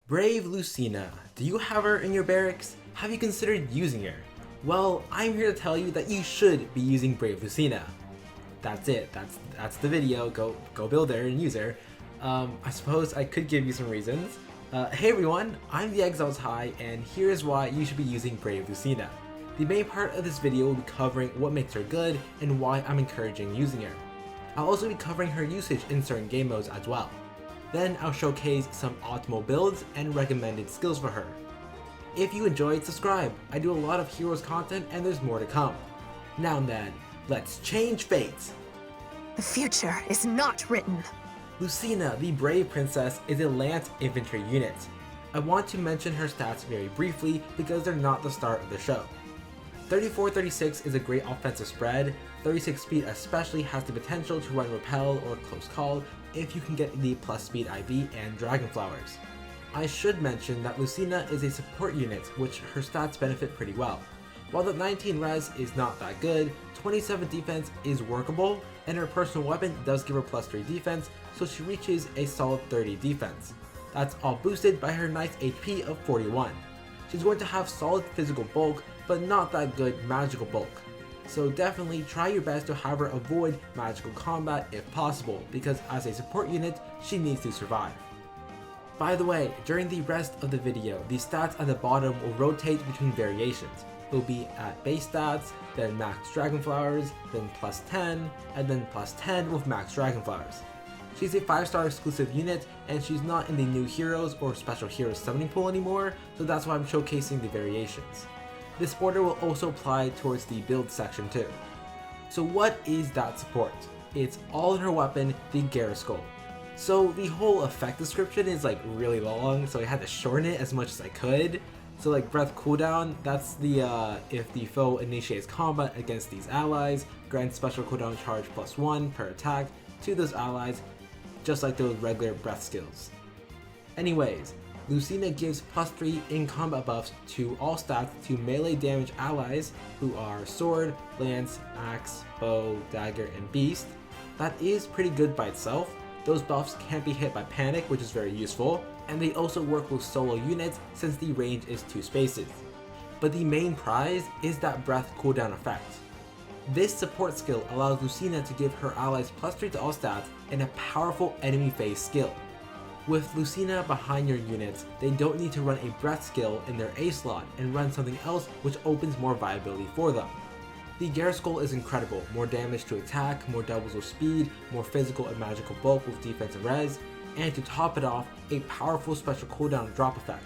Brave Lucina. Do you have her in your barracks? Have you considered using her? Well, I'm here to tell you that you should be using Brave Lucina. That's it. That's the video. Go build her and use her. I suppose I could give you some reasons. Hey everyone, I'm the Exalt Tai, and here's why you should be using Brave Lucina. The main part of this video will be covering what makes her good and why I'm encouraging using her. I'll also be covering her usage in certain game modes as well. Then I'll showcase some optimal builds and recommended skills for her. If you enjoyed, subscribe. I do a lot of Heroes content and there's more to come. Now then, let's change fates! The future is not written. Lucina, the Brave Princess, is a Lance infantry unit. I want to mention her stats very briefly because they're not the start of the show. 34-36 is a great offensive spread. 36 speed especially has the potential to run Repel or Close Call if you can get the plus speed IV and Dragon Flowers. I should mention that Lucina is a support unit, which her stats benefit pretty well. While the 19 res is not that good, 27 defense is workable, and her personal weapon does give her plus 3 defense, so she reaches a solid 30 defense. That's all boosted by her nice HP of 41. She's going to have solid physical bulk, but not that good magical bulk. So definitely try your best to have her avoid magical combat if possible, because as a support unit, she needs to survive. By the way, during the rest of the video, the stats at the bottom will rotate between variations. It will be at base stats, then max Dragon Flowers, then plus 10, and then plus 10 with max Dragon Flowers. She's a 5-star exclusive unit, and she's not in the new Heroes or Special Heroes summoning pool anymore, so that's why I'm showcasing the variations. This order will also apply towards the build section too. So what is that support? It's all in her weapon, the Garruskull. So the whole effect description is like really long, so I had to shorten it as much as I could. So like breath cooldown, that's the if the foe initiates combat against these allies, grant special cooldown charge +1 per attack to those allies, just like those regular breath skills. Anyways, Lucina gives +3 in combat buffs to all stats to melee damage allies who are Sword, Lance, Axe, Bow, Dagger, and Beast. That is pretty good by itself. Those buffs can't be hit by Panic, which is very useful, and they also work with solo units since the range is 2 spaces. But the main prize is that breath cooldown effect. This support skill allows Lucina to give her allies +3 to all stats and a powerful enemy phase skill. With Lucina behind your units, they don't need to run a breath skill in their A slot and run something else which opens more viability for them. The Garruskull is incredible, more damage to attack, more doubles with speed, more physical and magical bulk with defensive res, and to top it off, a powerful special cooldown drop effect.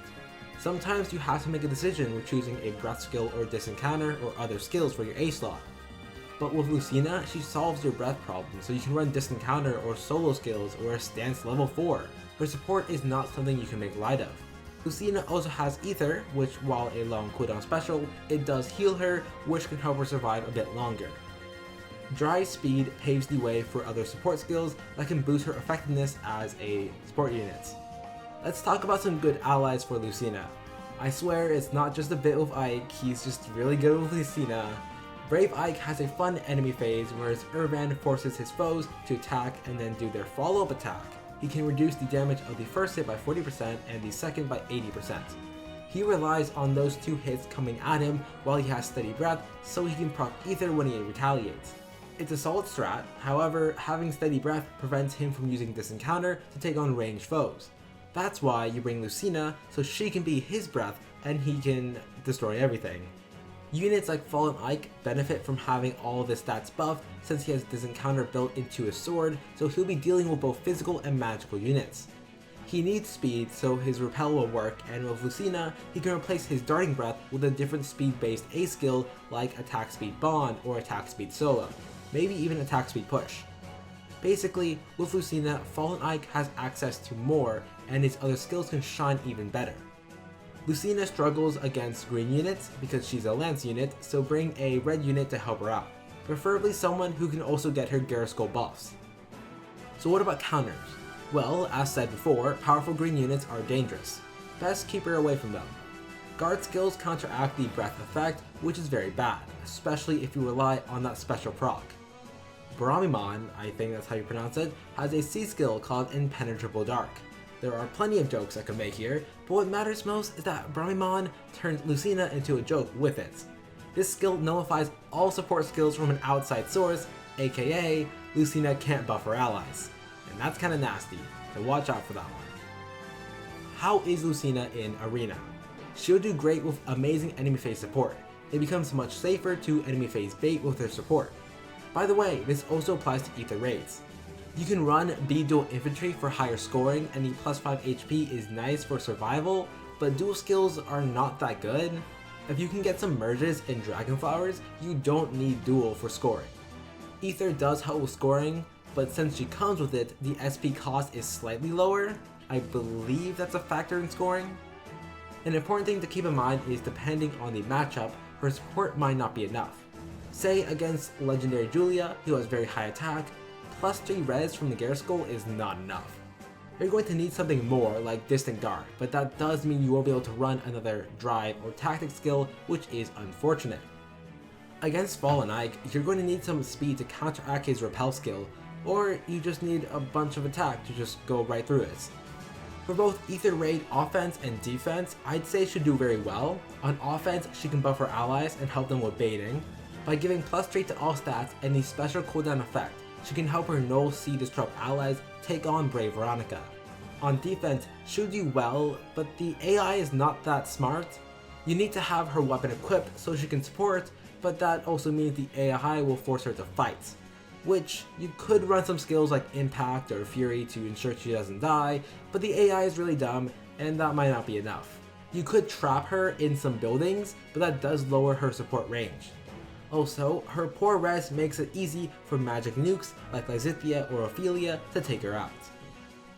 Sometimes you have to make a decision with choosing a breath skill or disencounter or other skills for your A slot. But with Lucina, she solves your breath problem, so you can run disencounter or solo skills or a stance level 4. Her support is not something you can make light of. Lucina also has Ether, which while a long cooldown special, it does heal her, which can help her survive a bit longer. Dry Speed paves the way for other support skills that can boost her effectiveness as a support unit. Let's talk about some good allies for Lucina. I swear it's not just a bit with Ike, he's just really good with Lucina. Brave Ike has a fun enemy phase where Irvan forces his foes to attack and then do their follow-up attack. He can reduce the damage of the first hit by 40% and the second by 80%. He relies on those 2 hits coming at him while he has steady breath, so he can proc Ether when he retaliates. It's a solid strat, however, having steady breath prevents him from using disencounter to take on ranged foes. That's why you bring Lucina, so she can be his breath and he can destroy everything. Units like Fallen Ike benefit from having all of his stats buffed since he has Disencounter built into his sword, so he'll be dealing with both physical and magical units. He needs speed, so his Repel will work, and with Lucina, he can replace his Darting Breath with a different speed-based A skill like Attack Speed Bond or Attack Speed Solo, maybe even Attack Speed Push. Basically, with Lucina, Fallen Ike has access to more, and his other skills can shine even better. Lucina struggles against green units because she's a Lance unit, so bring a red unit to help her out. Preferably someone who can also get her Garruskull buffs. So what about counters? Well, as said before, powerful green units are dangerous. Best keep her away from them. Guard skills counteract the breath effect, which is very bad, especially if you rely on that special proc. Baramimon, I think that's how you pronounce it, has a C skill called Impenetrable Dark. There are plenty of jokes I could make here, but what matters most is that Bravimon turned Lucina into a joke with it. This skill nullifies all support skills from an outside source, aka Lucina can't buff her allies. And that's kinda nasty, so watch out for that one. How is Lucina in Arena? She'll do great with amazing enemy phase support. It becomes much safer to enemy phase bait with her support. By the way, this also applies to Ether raids. You can run B dual infantry for higher scoring, and the plus 5 HP is nice for survival, but dual skills are not that good. If you can get some merges in Dragon Flowers, you don't need dual for scoring. Ether does help with scoring, but since she comes with it, the SP cost is slightly lower. I believe that's a factor in scoring. An important thing to keep in mind is depending on the matchup, her support might not be enough. Say against Legendary Julia, who has very high attack, plus 3 res from the Gare Skull is not enough. You're going to need something more like Distant Guard, but that does mean you won't be able to run another drive or tactic skill, which is unfortunate. Against Fallen Ike, you're going to need some speed to counteract his repel skill, or you just need a bunch of attack to just go right through it. For both Ether Raid offense and defense, I'd say she'll do very well. On offense, she can buff her allies and help them with baiting. By giving plus 3 to all stats and the special cooldown effect, she can help her Null Sea Disrupt allies take on Brave Veronica. On defense, she'll do well, but the AI is not that smart. You need to have her weapon equipped so she can support, but that also means the AI will force her to fight. Which, you could run some skills like Impact or Fury to ensure she doesn't die, but the AI is really dumb, and that might not be enough. You could trap her in some buildings, but that does lower her support range. Also, her poor res makes it easy for magic nukes like Lysithea or Ophelia to take her out.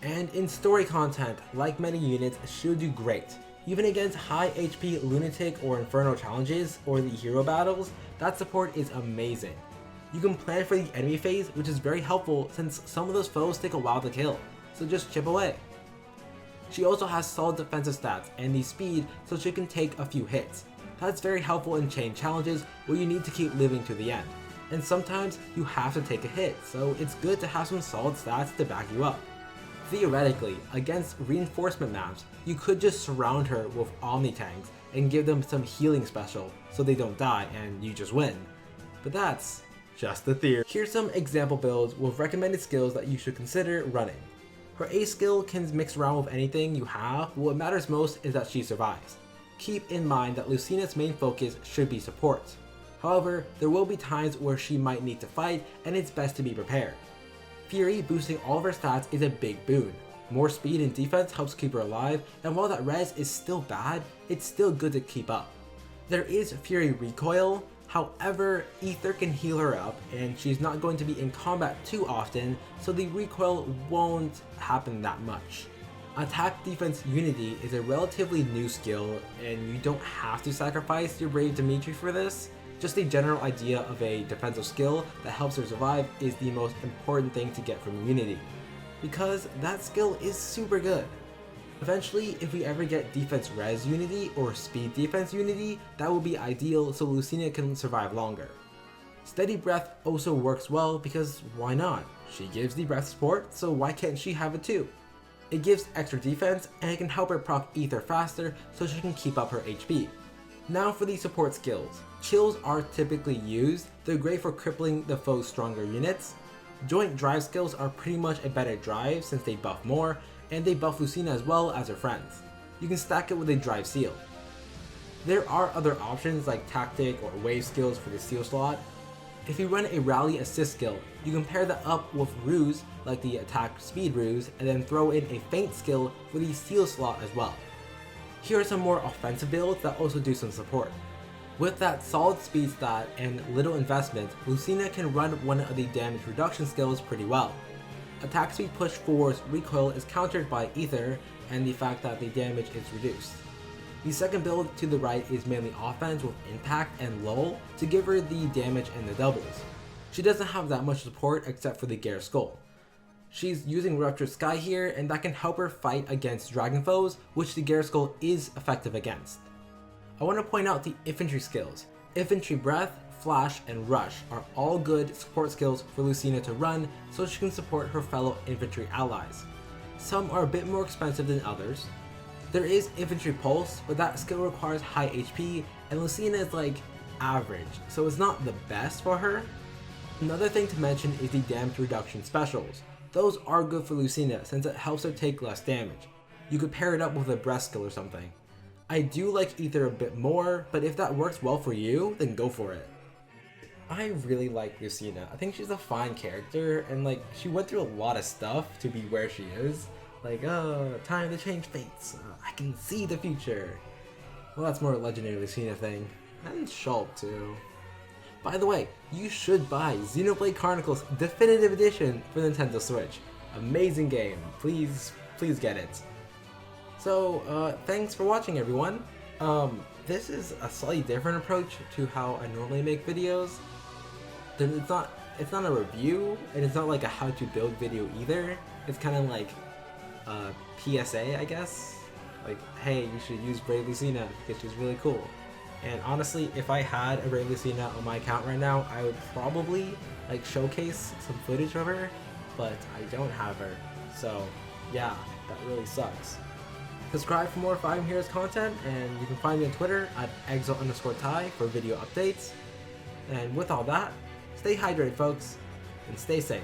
And in story content, like many units, she'll do great. Even against high HP Lunatic or Inferno challenges, or the hero battles, that support is amazing. You can plan for the enemy phase, which is very helpful since some of those foes take a while to kill, so just chip away. She also has solid defensive stats and the speed so she can take a few hits. That's very helpful in chain challenges where you need to keep living to the end, and sometimes you have to take a hit, so it's good to have some solid stats to back you up. Theoretically, against reinforcement maps, you could just surround her with Omni tanks and give them some healing special so they don't die and you just win. But that's just the theory. Here's some example builds with recommended skills that you should consider running. Her A skill can mix around with anything you have, but what matters most is that she survives. Keep in mind that Lucina's main focus should be support. However, there will be times where she might need to fight, and it's best to be prepared. Fury boosting all of her stats is a big boon. More speed and defense helps keep her alive, and while that res is still bad, it's still good to keep up. There is Fury recoil, however, Ether can heal her up, and she's not going to be in combat too often, so the recoil won't happen that much. Attack Defense Unity is a relatively new skill, and you don't have to sacrifice your Brave Dimitri for this. Just the general idea of a defensive skill that helps her survive is the most important thing to get from Unity, because that skill is super good. Eventually, if we ever get Defense Res Unity or Speed Defense Unity, that will be ideal so Lucina can survive longer. Steady Breath also works well because why not? She gives the breath support, so why can't she have it too? It gives extra defense, and it can help her proc Ether faster so she can keep up her HP. Now for the support skills. Chills are typically used. They're great for crippling the foe's stronger units. Joint drive skills are pretty much a better drive since they buff more, and they buff Lucina as well as her friends. You can stack it with a drive seal. There are other options like tactic or wave skills for the seal slot. If you run a rally assist skill, you can pair that up with ruse like the attack speed ruse, and then throw in a feint skill for the seal slot as well. Here are some more offensive builds that also do some support. With that solid speed stat and little investment, Lucina can run one of the damage reduction skills pretty well. Attack speed push forwards recoil is countered by Ether and the fact that the damage is reduced. The second build to the right is mainly offense with Impact and Lull to give her the damage and the doubles. She doesn't have that much support except for the Gare Skull. She's using Ruptured Sky here, and that can help her fight against dragon foes, which the Gare Skull is effective against. I want to point out the infantry skills. Infantry Breath, Flash, and Rush are all good support skills for Lucina to run so she can support her fellow infantry allies. Some are a bit more expensive than others. There is Infantry Pulse, but that skill requires high HP, and Lucina is like average, so it's not the best for her. Another thing to mention is the damage reduction specials. Those are good for Lucina since it helps her take less damage. You could pair it up with a breast skill or something. I do like Ether a bit more, but if that works well for you, then go for it. I really like Lucina. I think she's a fine character, and like she went through a lot of stuff to be where she is. Like, oh, time to change fates. I can see the future. Well, that's more a legendary Lucina thing. And Shulk too. By the way, you should buy Xenoblade Chronicles Definitive Edition for Nintendo Switch. Amazing game. Please get it. So, thanks for watching, everyone. This is a slightly different approach to how I normally make videos. It's not a review, and it's not like a how to build video either. It's kind of like a PSA, I guess. Like, hey, you should use Brave Lucina because she's really cool. And honestly, if I had a Brave Lucina on my account right now, I would probably like showcase some footage of her, but I don't have her. So yeah, that really sucks. Subscribe for more Fire Emblem Heroes content, and you can find me on Twitter at Exalt Tai for video updates. And with all that, stay hydrated, folks, and stay safe.